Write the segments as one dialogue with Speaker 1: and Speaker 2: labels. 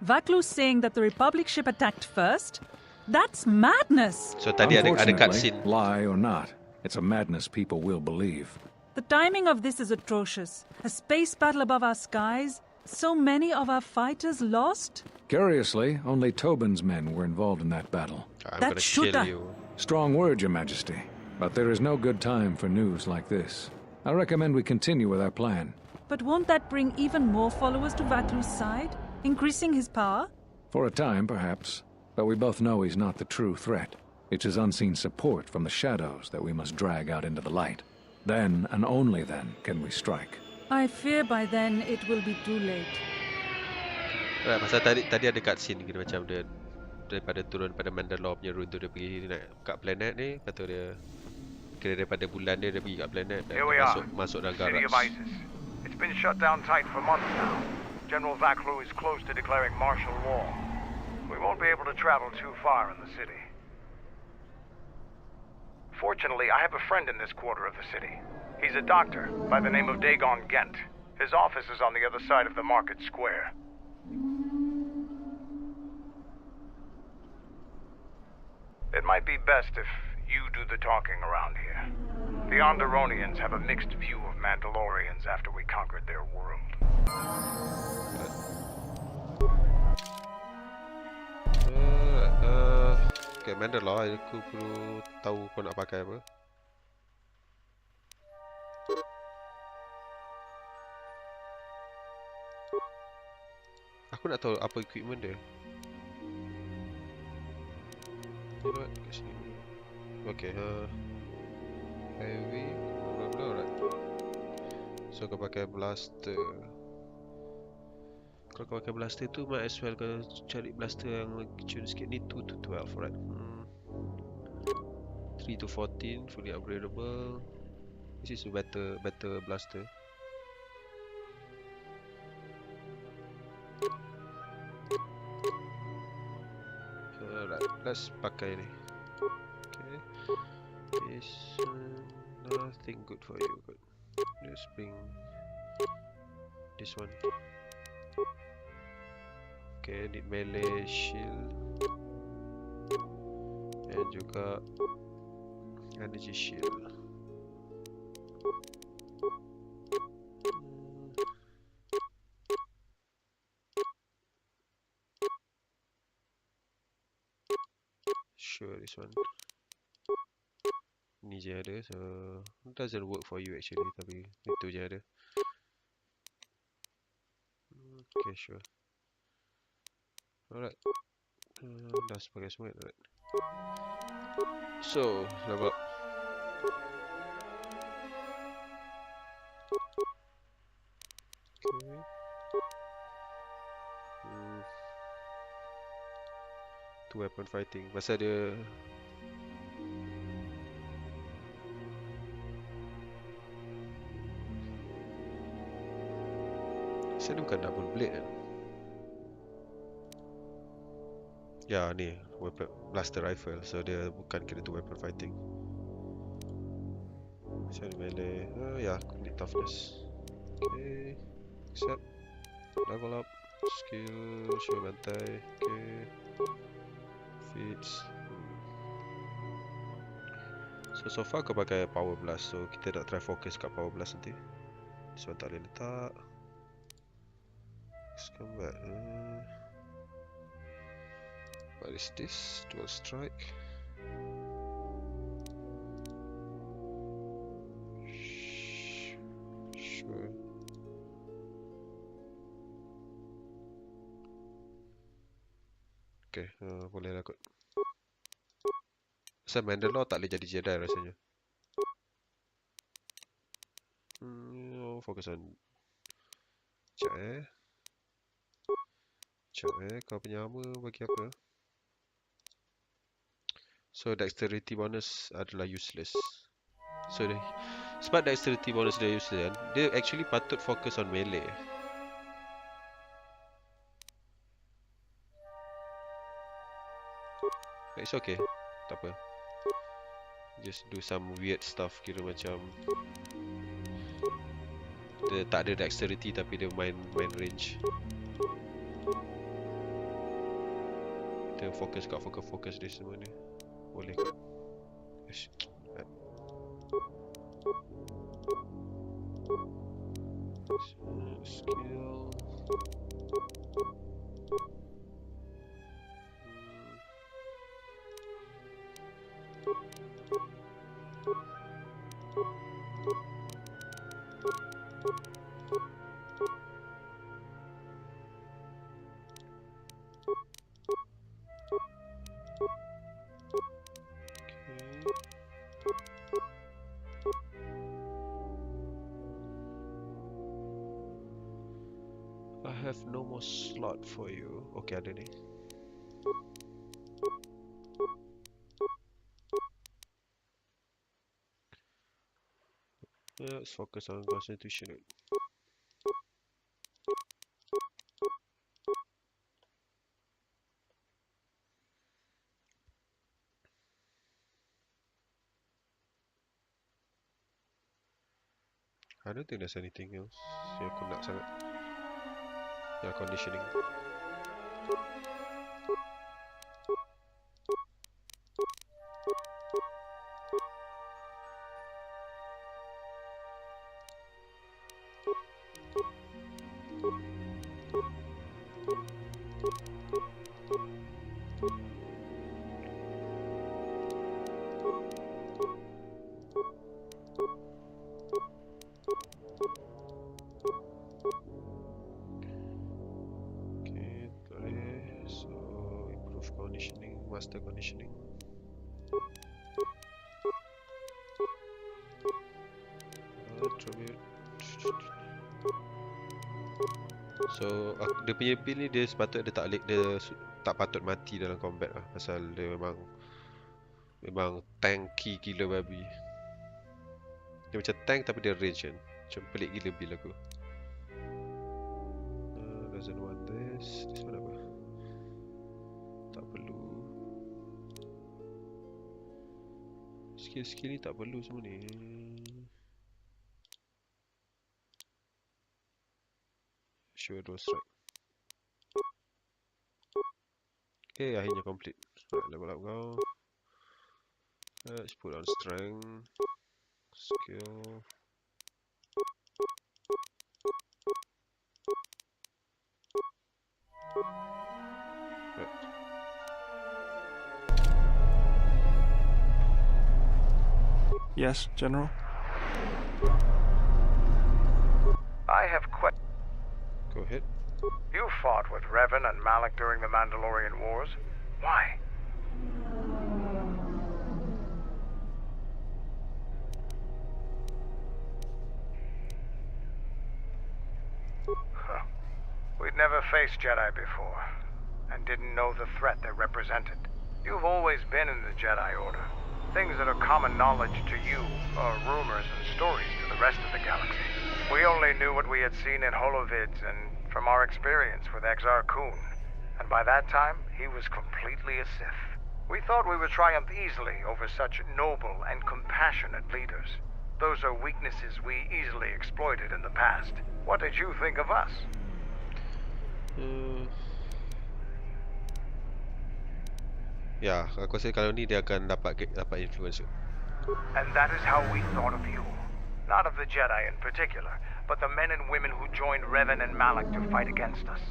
Speaker 1: Vaklu's saying that the Republic ship attacked first? That's madness!
Speaker 2: So tadi ada
Speaker 3: Unfortunately,
Speaker 2: cutscene.
Speaker 3: lie or not, it's a madness people will believe.
Speaker 1: The timing of this is atrocious. A space battle above our skies, so many of our fighters lost?
Speaker 3: Curiously, only Tobin's men were involved in that battle.
Speaker 2: I'm
Speaker 1: That
Speaker 2: gonna
Speaker 1: shooter.
Speaker 2: kill you.
Speaker 3: Strong word, Your Majesty. But there is no good time for news like this. I recommend we continue with our plan.
Speaker 1: But won't that bring even more followers to Vaklu's side, increasing his power?
Speaker 3: For a time, perhaps. But we both know he's not the true threat. It's his unseen support from the shadows that we must drag out into the light. Then, and only then, can we strike.
Speaker 1: I fear by then it will be too late.
Speaker 2: Right, pasal tadi ada cutscene kira macam dia daripada turun pada Mandalore punya rune tu, dia pergi nak kat planet ni, lepas tu dia kira daripada bulan dia pergi kat planet dan
Speaker 4: Here we
Speaker 2: masuk dalam
Speaker 4: City of
Speaker 2: garage.
Speaker 4: ISIS. It's been shut down tight for months now. General Vaklu is close to declaring martial law. We won't be able to travel too far in the city. Fortunately, I have a friend in this quarter of the city. He's a doctor by the name of Dagon Gent. His office is on the other side of the market square. It might be best if you do the talking around here. The Onderonians have a mixed view of Mandalorians after we conquered their world.
Speaker 2: Okay, Mandalore, aku perlu tahu kau nak pakai apa. Aku nak tahu apa equipment dia. You know what? Kat sini. Okay, heavy, blah blah, right. So kau pakai blaster. Kalau kau pakai blaster tu, might as well kau cari blaster yang kecil sikit ni. 2 to 12, right? 3 to 14, fully upgradable. This is a better blaster. Alright, let's pakai ni. Okay. This nothing good for you. Good. Let's bring this one. Okay, need melee shield and juga energy shield. Sure, this one. Ni je ada, so it doesn't work for you actually, tapi itu je ada. Okay, sure. Alright. Dah sebagai semua, alright. So, level up. Okay. Two weapon fighting. Pasal dia saya bukan double blade kan? Ya, ni weapon blaster rifle. So dia bukan kira tu weapon fighting. Macam melee. Ya, complete toughness. Okay. Accept. Level up. Skill. Show bantai. Okay. Feats. So far kau pakai power blast. So kita nak try fokus kat power blast nanti. So tak boleh letak. Let's come back. What is this? Dual strike. Sure. Okay, boleh lah kot. Pasal Mandalore tak boleh jadi Jedi rasanya. Fokus on. Sekejap kau punya armor bagi apa? So dexterity bonus adalah useless. So sebab dexterity bonus dia useless kan, dia actually patut fokus on melee. But it's okay, tak apa. Just do some weird stuff, kira macam dia tak ada dexterity tapi dia main range. Kita fokus kat fokus dia semua ni. Boleh ke? Yes. Skill. I have no more slot for you. Okay, ada ni. Let's focus on constitution. I don't think there's anything else yang aku nak sangat. Ya, conditioning. Master conditioning. So dia punya build ni dia sepatutnya dia tak patut mati dalam combat lah, pasal dia memang tanky gila babi. Dia macam tank tapi dia range kan. Macam pelik gila build aku. Doesn't want this. This one apa? Tak perlu. Skill ni tak perlu semua ni. Sure do strike. Okay, akhirnya complete. Level up kau. Let's put on strength. Skill. Right.
Speaker 5: Yes, General?
Speaker 4: I have
Speaker 2: Go ahead.
Speaker 4: You fought with Revan and Malak during the Mandalorian Wars. Why? Huh. We'd never faced Jedi before, and didn't know the threat they represented. You've always been in the Jedi Order. Things that are common knowledge to you are rumors and stories to the rest of the galaxy. We only knew what we had seen in holovids and from our experience with Exar Kun. And by that time, he was completely a Sith. We thought we would triumph easily over such noble and compassionate leaders. Those are weaknesses we easily exploited in the past. What did you think of us?
Speaker 2: Ya, aku rasa kalau ni dia akan dapat influence.
Speaker 4: And that is how we thought of you. Not of the Jedi in particular, but the men and women who joined Revan and Malak to fight against us.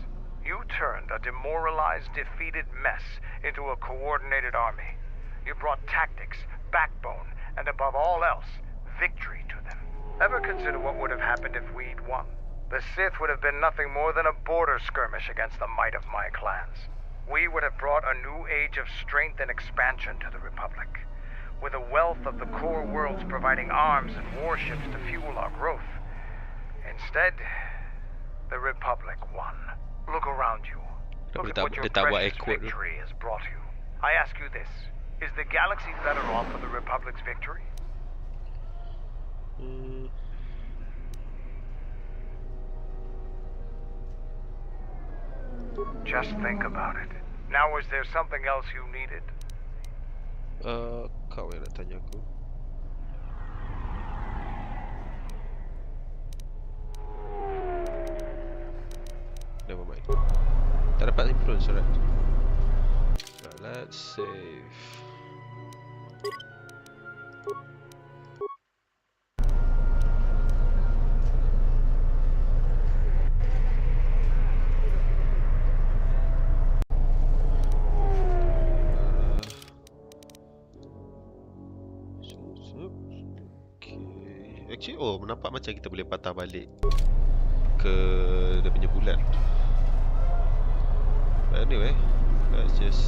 Speaker 4: You turned a demoralized, defeated mess into a coordinated army. You brought tactics, backbone, and above all else, victory to them. Ever consider what would have happened if we'd won? The Sith would have been nothing more than a border skirmish against the might of my clans. We would have brought a new age of strength and expansion to the Republic. With a wealth of the core worlds providing arms and warships to fuel our growth. Instead, the Republic won. Look around you. Look at what your precious victory has brought you. I ask you this. Is the galaxy better off for the Republic's victory? Just think about it. Now, is there something else you needed?
Speaker 2: Kau yang nak tanya aku. Never mind. Tak dapat influence, right? Let's save. Okay. Actually, nampak macam kita boleh patah balik ke dia punya bulan. But anyway, let's just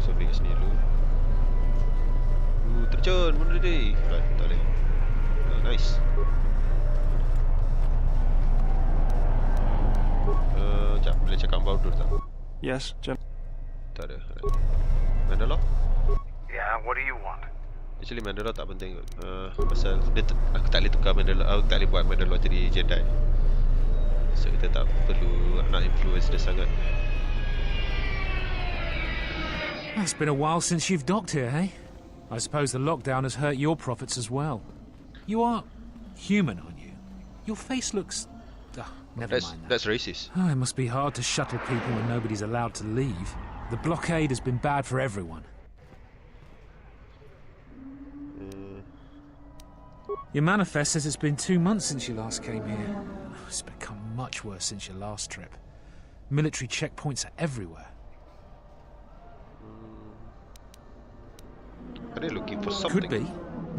Speaker 2: survey kat sini dulu. Terjun, bunuh dia. Right, tak boleh. Nice. Sekejap, boleh cakap Baudur tak?
Speaker 5: Yes, General.
Speaker 2: Tak ada. Mandalore?
Speaker 4: Yeah, what do you want?
Speaker 2: Actually Mandalore tak penting kot. Pasal dia aku tak boleh tukar Mandalore, aku tak boleh buat Mandalore jadi Jedi. So kita tak perlu nak influence dia sangat.
Speaker 6: It's been a while since you've docked here, hey? I suppose the lockdown has hurt your profits as well. You are human, aren't you? Your face looks... never mind that.
Speaker 2: That's racist.
Speaker 6: Oh, it must be hard to shuttle people when nobody's allowed to leave. The blockade has been bad for everyone. Your manifest says it's been 2 months since you last came here. It's become much worse since your last trip. Military checkpoints are everywhere.
Speaker 2: Are they looking for something?
Speaker 6: Could be.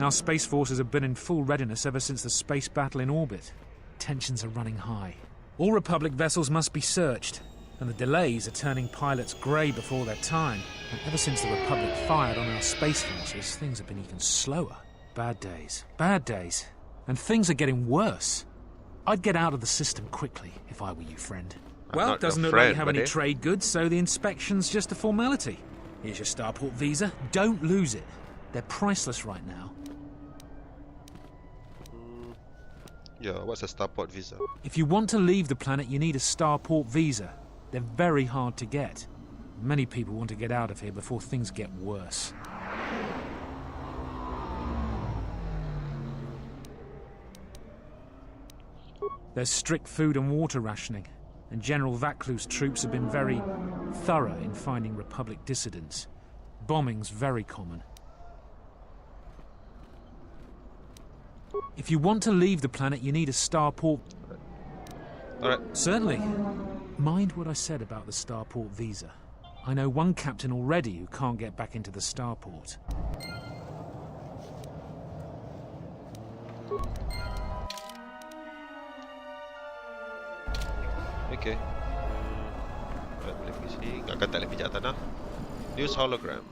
Speaker 6: Our space forces have been in full readiness ever since the space battle in orbit. Tensions are running high. All Republic vessels must be searched, and the delays are turning pilots grey before their time. And ever since the Republic fired on our space forces, things have been even slower. Bad days. Bad days. And things are getting worse. I'd get out of the system quickly if I were you, friend. Well, doesn't look like you have any trade goods, so the inspection's just a formality. Here's your starport visa. Don't lose it. They're priceless right now.
Speaker 2: Yeah, what's a starport visa?
Speaker 6: If you want to leave the planet, you need a starport visa. They're very hard to get. Many people want to get out of here before things get worse. There's strict food and water rationing, and General Vaclus' troops have been very thorough in finding Republic dissidents. Bombing's very common. If you want to leave the planet, you need a starport...
Speaker 2: Alright.
Speaker 6: Certainly. Mind what I said about the starport visa. I know one captain already who can't get back into the starport.
Speaker 2: Okay. Boleh pergi sini. Akan tak boleh pijak tanah. News hologram.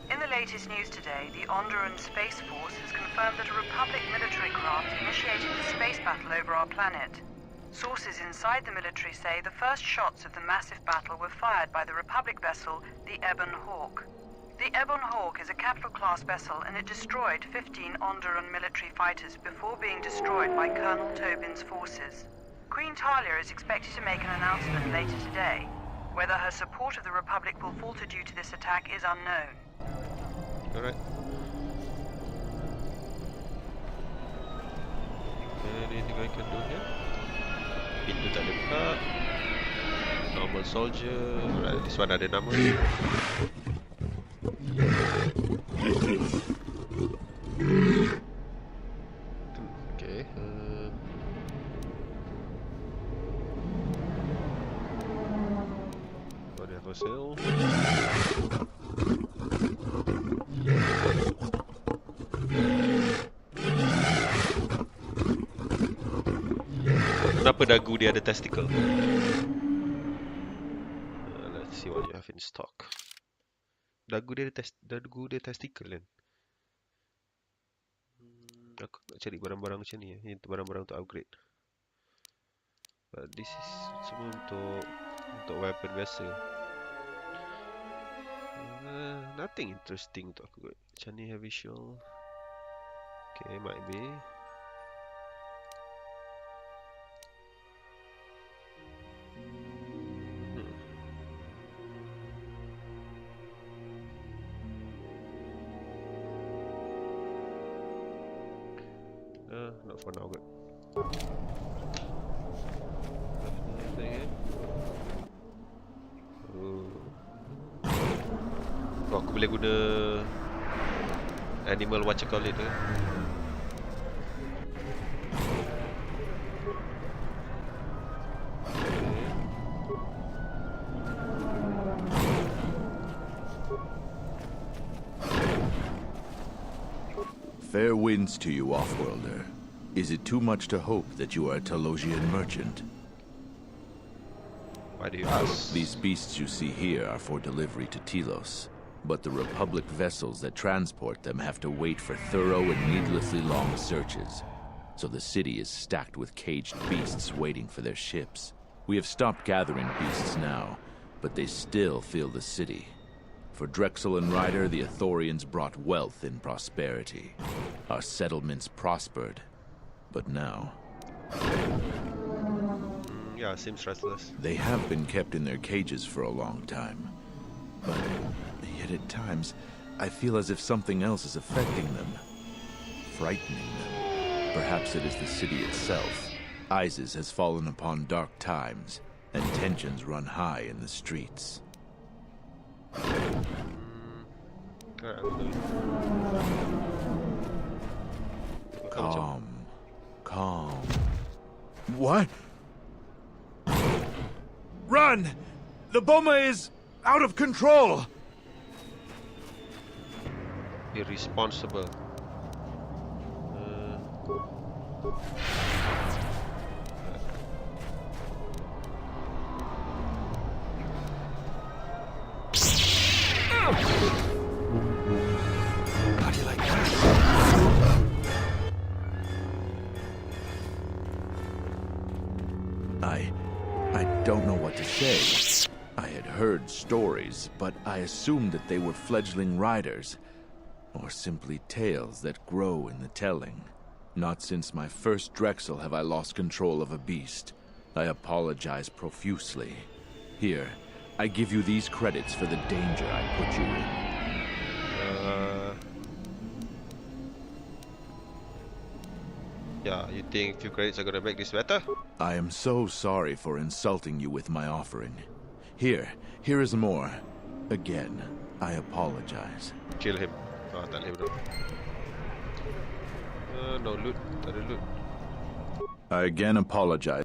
Speaker 7: In the latest news today, the Onderan Space Force has confirmed that a Republic military craft initiated the space battle over our planet. Sources inside the military say the first shots of the massive battle were fired by the Republic vessel, the Ebon Hawk. The Ebon Hawk is a capital-class vessel, and it destroyed 15 Onderan military fighters before being destroyed by Colonel Tobin's forces. Queen Talia is expected to make an announcement later today. Whether her support of the Republic will falter due to this attack is unknown.
Speaker 2: Alright. Anything I can do here? Pintu tak ada buka. Normal soldier. Alright, this one ada nama. Okay. What do you have for sale? Kenapa dagu dia ada testicle? Let's see what you have in stock. Dagu dia testicle kan? Aku nak cari barang-barang macam ni. Ini barang-barang untuk upgrade. But this is semua untuk weapon biasa. Nothing interesting untuk aku kot. Macam ni heavy shield. Okay, might be. Not for now, good. Anything in? Ooh. boleh guna animal what you call it tu.
Speaker 8: Fair winds to you, Offworlder. Is it too much to hope that you are a Telosian merchant?
Speaker 2: Why do you ask?
Speaker 8: These beasts you see here are for delivery to Telos, but the Republic vessels that transport them have to wait for thorough and needlessly long searches. So the city is stacked with caged beasts waiting for their ships. We have stopped gathering beasts now, but they still fill the city. For Drexel and Ryder, the Ithorians brought wealth and prosperity. Our settlements prospered, but now...
Speaker 2: Yeah, seems restless.
Speaker 8: They have been kept in their cages for a long time. But yet at times, I feel as if something else is affecting them. Frightening them. Perhaps it is the city itself. Isis has fallen upon dark times, and tensions run high in the streets. Calm. Calm. What? Run! The bomber is out of control!
Speaker 2: Irresponsible.
Speaker 8: How do you like that? I don't know what to say. I had heard stories, but I assumed that they were fledgling riders, or simply tales that grow in the telling. Not since my first Drexel have I lost control of a beast. I apologize profusely. Here, I give you these credits for the danger I put you in.
Speaker 2: Yeah, you think a few credits are gonna make this better?
Speaker 8: I am so sorry for insulting you with my offering. Here is more. Again, I apologize.
Speaker 2: Kill him. Oh, tak boleh bro. No loot. Tak ada loot.
Speaker 8: I again apologize.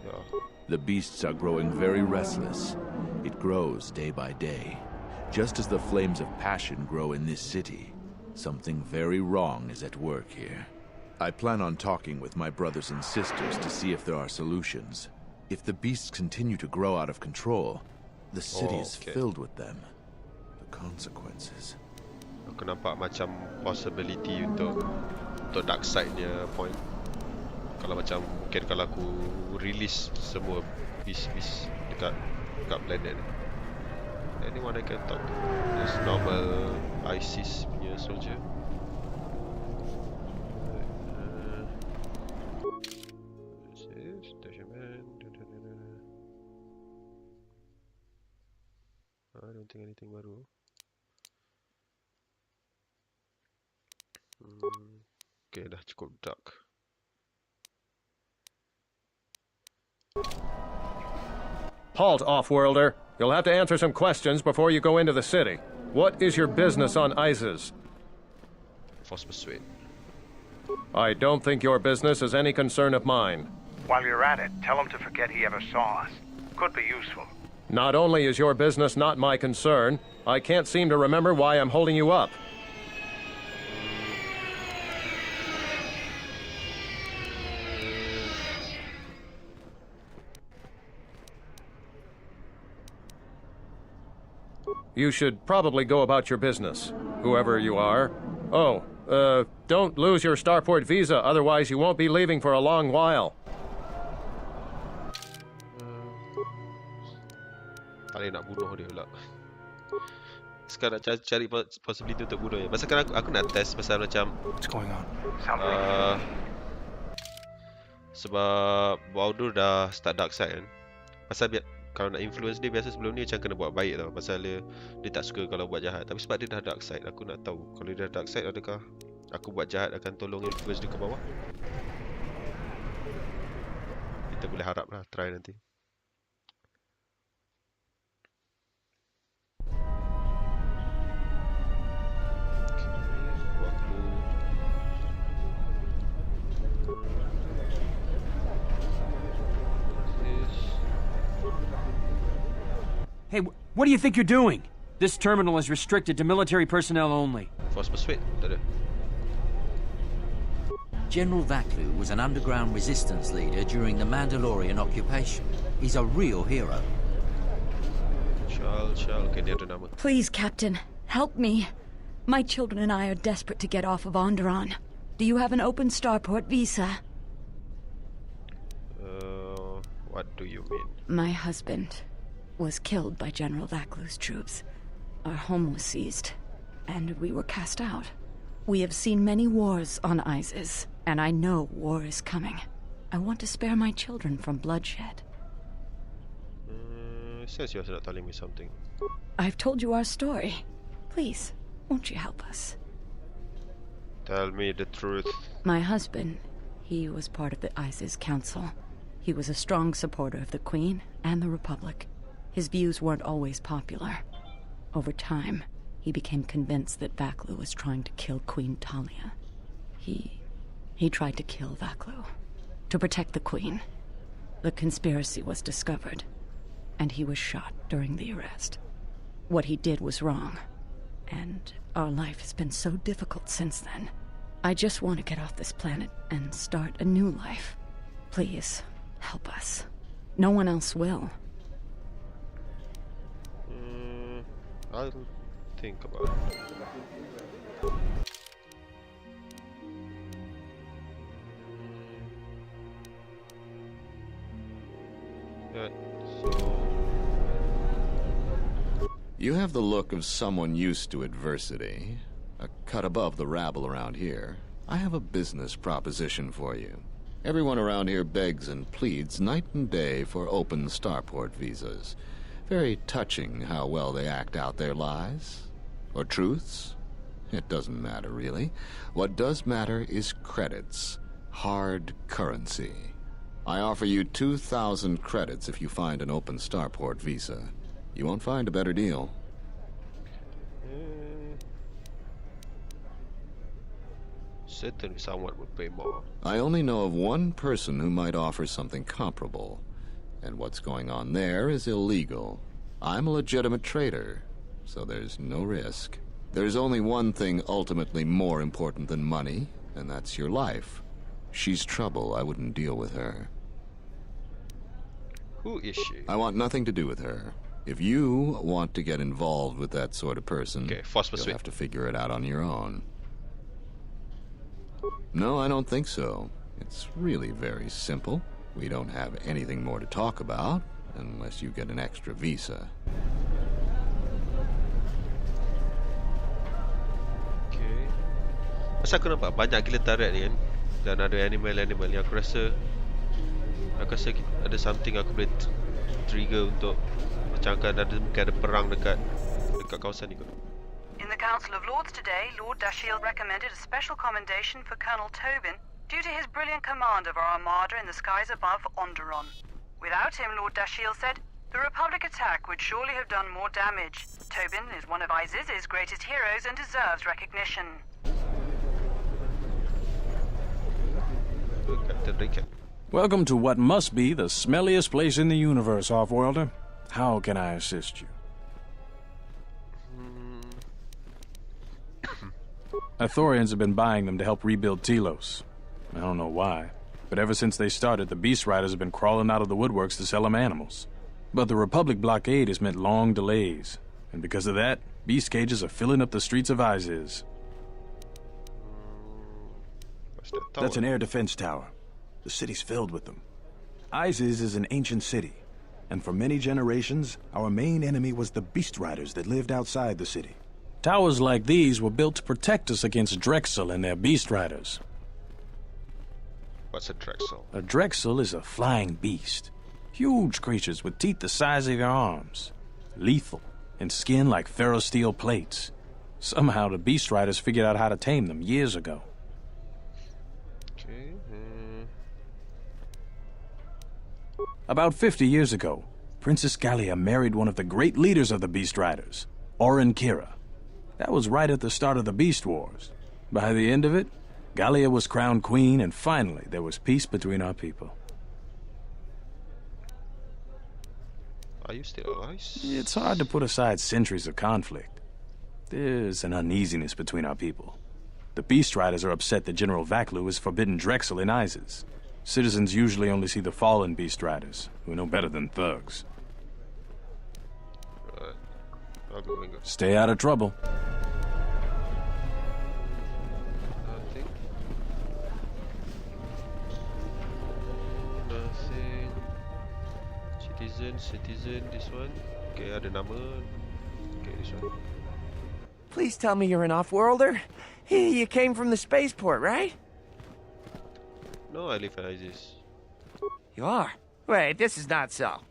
Speaker 2: Yeah.
Speaker 8: The beasts are growing very restless. It grows day by day. Just as the flames of passion grow in this city, something very wrong is at work here. I plan on talking with my brothers and sisters to see if there are solutions. If the beasts continue to grow out of control, the city is filled with them. The consequences.
Speaker 2: Aku nampak macam possibility untuk dark side-nya point. Kalau macam mungkin kalau aku release semua beast dekat planet ni. Anyone I can talk to? Just normal ISIS punya soldier. I don't think anything baru. Okay, dah cukup dark.
Speaker 9: Halt, Offworlder. You'll have to answer some questions before you go into the city. What is your business on Isis?
Speaker 2: Force persuade.
Speaker 9: I don't think your business is any concern of mine.
Speaker 4: While you're at it, tell him to forget he ever saw us. Could be useful.
Speaker 9: Not only is your business not my concern, I can't seem to remember why I'm holding you up. You should probably go about your business, whoever you are. Oh, don't lose your starport visa, otherwise you won't be leaving for a long while.
Speaker 2: Tak boleh nak bunuh dia pula. Sekarang nak cari possibility untuk bunuh dia. Pasal kan aku nak test pasal macam
Speaker 5: What's going on?
Speaker 2: sebab Baldur dah start dark side kan. Pasal kalau nak influence dia biasa sebelum ni macam kena buat baik tau. Pasal dia tak suka kalau buat jahat. Tapi sebab dia dah dark side, aku nak tahu kalau dia dah dark side adakah aku buat jahat akan tolong influence dia ke bawah. Kita boleh harap lah, try nanti.
Speaker 10: What do you think you're doing? This terminal is restricted to military personnel only.
Speaker 2: Force persuade, tak ada.
Speaker 11: General Vaklu was an underground resistance leader during the Mandalorian occupation. He's a real hero.
Speaker 2: Shal, okay, dia ada nama.
Speaker 12: Please, Captain, help me. My children and I are desperate to get off of Onderon. Do you have an open starport visa?
Speaker 2: What do you mean?
Speaker 12: My husband was killed by General Vaklu's troops. Our home was seized, and we were cast out. We have seen many wars on Isis, and I know war is coming. I want to spare my children from bloodshed.
Speaker 2: It says you're not telling me something.
Speaker 12: I've told you our story. Please, won't you help us?
Speaker 2: Tell me the truth.
Speaker 12: My husband, he was part of the Isis Council. He was a strong supporter of the Queen and the Republic. His views weren't always popular. Over time, he became convinced that Vaklu was trying to kill Queen Talia. He tried to kill Vaklu, to protect the Queen. The conspiracy was discovered, and he was shot during the arrest. What he did was wrong, and our life has been so difficult since then. I just want to get off this planet and start a new life. Please, help us. No one else will.
Speaker 2: I'll think about it. Yeah, so...
Speaker 13: You have the look of someone used to adversity. A cut above the rabble around here. I have a business proposition for you. Everyone around here begs and pleads night and day for open starport visas. Very touching how well they act out their lies. Or truths. It doesn't matter, really. What does matter is credits. Hard currency. I offer you 2,000 credits if you find an open starport visa. You won't find a better deal.
Speaker 2: Certainly someone would pay more.
Speaker 13: I only know of one person who might offer something comparable. And what's going on there is illegal. I'm a legitimate trader, so there's no risk. There's only one thing ultimately more important than money, and that's your life. She's trouble. I wouldn't deal with her.
Speaker 2: Who is she?
Speaker 13: I want nothing to do with her. If you want to get involved with that sort of person, you'll have to figure it out on your own. No, I don't think so. It's really very simple. We don't have anything more to talk about, unless you get an extra visa.
Speaker 2: Okay. Pasal aku nampak banyak gila tarik ni kan. Dan ada animal-animal yang aku rasa ada something aku boleh trigger untuk macam ada mungkin ada perang dekat kawasan ni kot.
Speaker 7: In the Council of Lords today, Lord Dashiell recommended a special commendation for Colonel Tobin due to his brilliant command of our armada in the skies above Onderon. Without him, Lord Dashiell said, the Republic attack would surely have done more damage. Tobin is one of Isis's greatest heroes and deserves recognition.
Speaker 5: Welcome to what must be the smelliest place in the universe, Offworlder. How can I assist you? Ithorians have been buying them to help rebuild Telos. I don't know why, but ever since they started, the Beast Riders have been crawling out of the woodworks to sell them animals. But the Republic blockade has meant long delays, and because of that, beast cages are filling up the streets of Isis.
Speaker 14: That's an air defense tower. The city's filled with them. Isis is an ancient city, and for many generations, our main enemy was the Beast Riders that lived outside the city.
Speaker 5: Towers like these were built to protect us against Drexel and their Beast Riders.
Speaker 2: What's a Drexel?
Speaker 5: A Drexel is a flying beast. Huge creatures with teeth the size of your arms. Lethal, and skin like ferrosteel plates. Somehow the Beast Riders figured out how to tame them years ago.
Speaker 2: Okay.
Speaker 5: About 50 years ago, Princess Gallia married one of the great leaders of the Beast Riders, Orin Kira. That was right at the start of the Beast Wars. By the end of it, Gallia was crowned queen, and finally there was peace between our people.
Speaker 2: Are you still alive?
Speaker 5: It's hard to put aside centuries of conflict. There's an uneasiness between our people. The Beast Riders are upset that General Vaklu has forbidden Drexel in Isis. Citizens usually only see the fallen Beast Riders, who are no better than thugs.
Speaker 2: Right. I'll go and go.
Speaker 5: Stay out of trouble.
Speaker 2: Nothing. Nothing. Citizen, this one. Okay, ada nama. Okay, this one.
Speaker 15: Please tell me you're an off-worlder. You came from the spaceport, right?
Speaker 2: No, I live in Isis.
Speaker 15: You are? Wait, this is not so.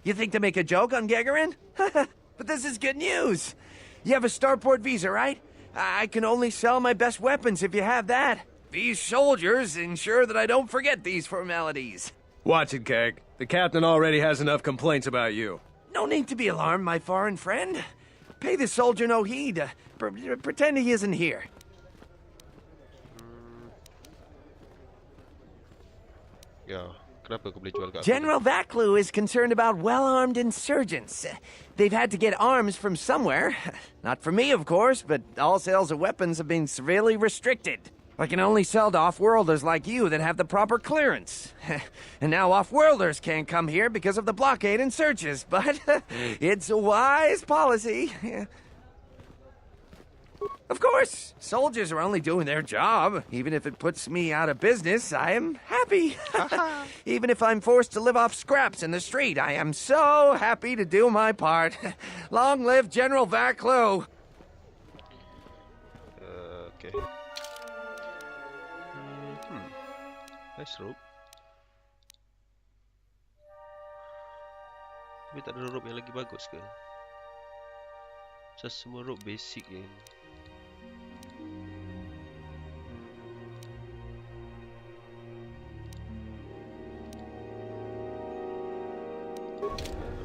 Speaker 15: You think to make a joke on Gagarin? But this is good news. You have a starport visa, right? I can only sell my best weapons if you have that. These soldiers ensure that I don't forget these formalities.
Speaker 9: Watch it, Keg. The captain already has enough complaints about you.
Speaker 15: No need to be alarmed, my foreign friend. Pay the soldier no heed. Pretend he isn't here.
Speaker 2: Ya, kenapa kau boleh jual kat aku?
Speaker 15: General Vaklu is concerned about well-armed insurgents. They've had to get arms from somewhere. Not for me, of course, but all sales of weapons have been severely restricted. I can only sell to off-worlders like you that have the proper clearance. And now off-worlders can't come here because of the blockade and searches, but it's a wise policy. Of course, soldiers are only doing their job. Even if it puts me out of business, I am happy. Even if I'm forced to live off scraps in the street, I am so happy to do my part. Long live General Vaklu!
Speaker 2: Okay. Nice rope. Tapi tak ada rope yang lagi bagus ke? Macam semua rope basic je.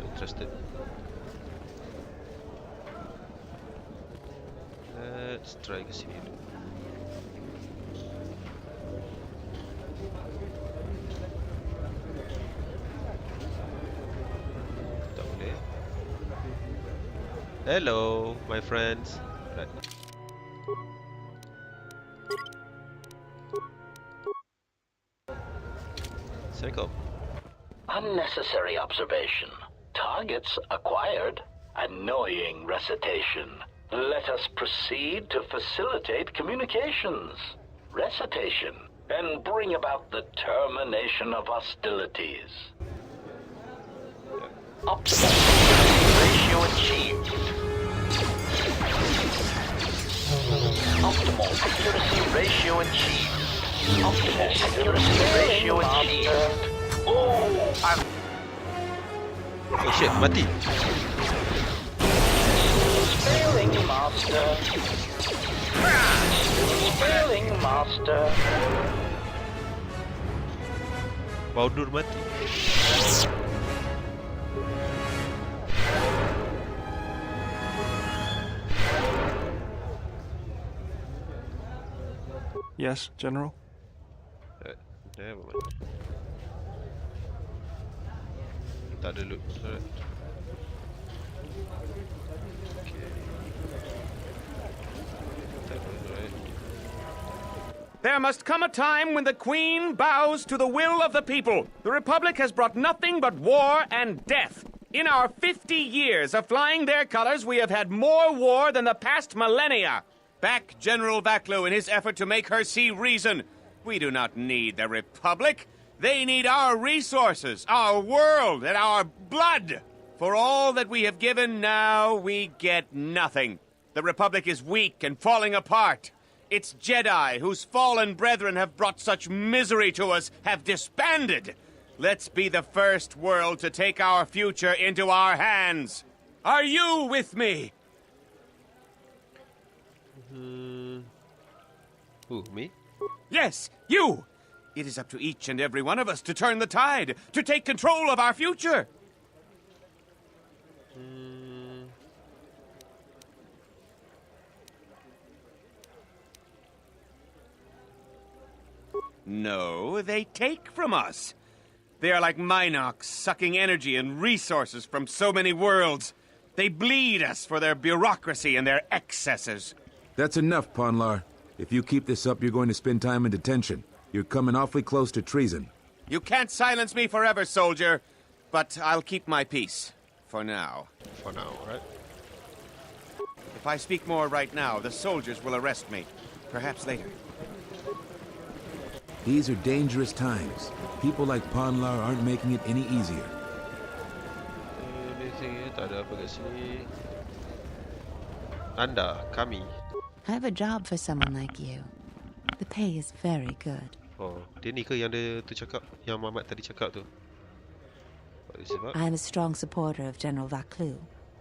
Speaker 2: Interested. Let's try ke sini dulu. Tak boleh. Hello, my friends. Right. Assalamualaikum.
Speaker 16: Unnecessary observation. Targets acquired. Annoying recitation. Let us proceed to facilitate communications. Recitation. And bring about the termination of hostilities. Optimal ratio achieved. Optimal accuracy ratio achieved. Optimal accuracy ratio achieved.
Speaker 2: Oh shit, mati.
Speaker 16: Failing master. Failing master.
Speaker 2: Powder mati.
Speaker 14: Yes, General?
Speaker 2: Never mind. Tak ada loot. Alright.
Speaker 17: There must come a time when the Queen bows to the will of the people. The Republic has brought nothing but war and death. In our 50 years of flying their colors, we have had more war than the past millennia. Back General Vaklu in his effort to make her see reason. We do not need the Republic. They need our resources, our world, and our blood. For all that we have given, now we get nothing. The Republic is weak and falling apart. Its Jedi, whose fallen brethren have brought such misery to us, have disbanded. Let's be the first world to take our future into our hands. Are you with me?
Speaker 2: Who, me?
Speaker 17: Yes, you! It is up to each and every one of us to turn the tide, to take control of our future. No, they take from us. They are like Minox, sucking energy and resources from so many worlds. They bleed us for their bureaucracy and their excesses.
Speaker 18: That's enough, Ponlar. If you keep this up, you're going to spend time in detention. You're coming awfully close to treason.
Speaker 17: You can't silence me forever, soldier. But I'll keep my peace. For now.
Speaker 2: For now, right?
Speaker 17: If I speak more right now, the soldiers will arrest me. Perhaps later.
Speaker 18: These are dangerous times. People like Ponlar aren't making it any easier.
Speaker 2: Tak ada apa kat sini. Anda, kami.
Speaker 19: I have a job for someone like you. The pay is very good.
Speaker 2: Oh, dia ni ke yang dia tu cakap, yang Muhammad tadi cakap tu? What is it about?
Speaker 19: I am a strong supporter of General Vaclu.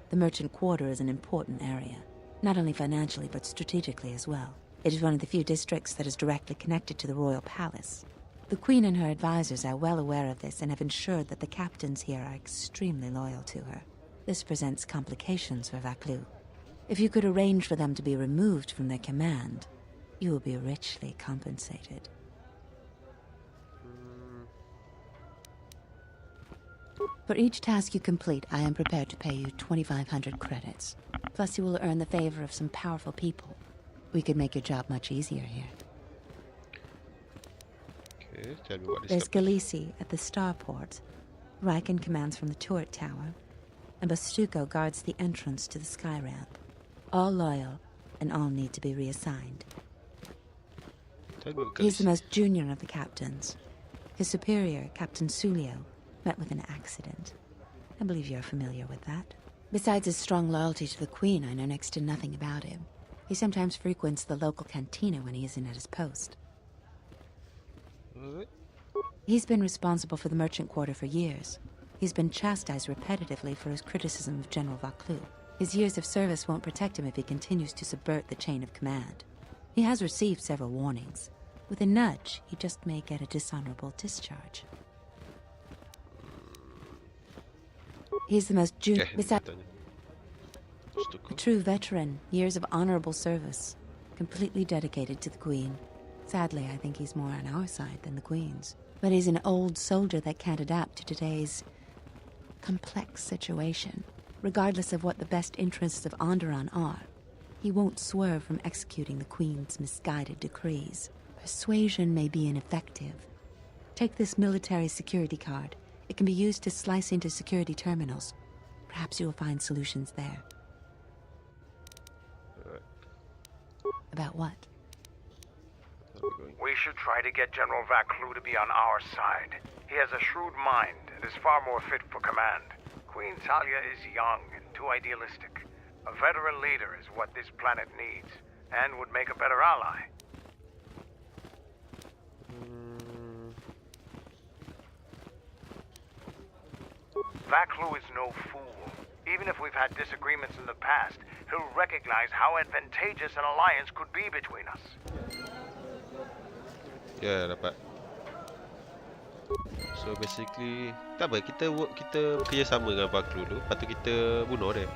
Speaker 19: The merchant quarter is an important area, not only financially but strategically as well. It is one of the few districts that is directly connected to the royal palace. The Queen and her advisors are well aware of this and have ensured that the captains here are extremely loyal to her. This presents complications for Vaclu. If you could arrange for them to be removed from their command, you will be richly compensated. For each task you complete, I am prepared to pay you 2,500 credits. Plus you will earn the favor of some powerful people. We could make your job much easier here.
Speaker 2: Okay, tell me what is
Speaker 19: There's
Speaker 2: up.
Speaker 19: Galisi at the starport. Riken commands from the turret tower. And Bastuco guards the entrance to the sky ramp. All loyal, and all need to be reassigned. He's the most junior of the captains. His superior, Captain Sulio, met with an accident. I believe you're familiar with that. Besides his strong loyalty to the Queen, I know next to nothing about him. He sometimes frequents the local cantina when he isn't at his post. He's been responsible for the merchant quarter for years. He's been chastised repetitively for his criticism of General Vaclu. His years of service won't protect him if he continues to subvert the chain of command. He has received several warnings. With a nudge, he just may get a dishonorable discharge. He's the most a true veteran, years of honorable service, completely dedicated to the Queen. Sadly, I think he's more on our side than the Queen's. But he's an old soldier that can't adapt to today's complex situation. Regardless of what the best interests of Onderon are, he won't swerve from executing the Queen's misguided decrees. Persuasion may be ineffective. Take this military security card. It can be used to slice into security terminals. Perhaps you will find solutions there. About what?
Speaker 4: We should try to get General Vaclu to be on our side. He has a shrewd mind and is far more fit for command. Queen Talia is young and too idealistic. A veteran leader is what this planet needs, and would make a better ally. Vaclu is no fool. Even if we've had disagreements in the past, he'll recognize how advantageous an alliance could be between us.
Speaker 2: Ya, dapat. So basically, tak apa, kita bekerjasama dengan Vaclu dulu, lepas tu kita bunuh dia.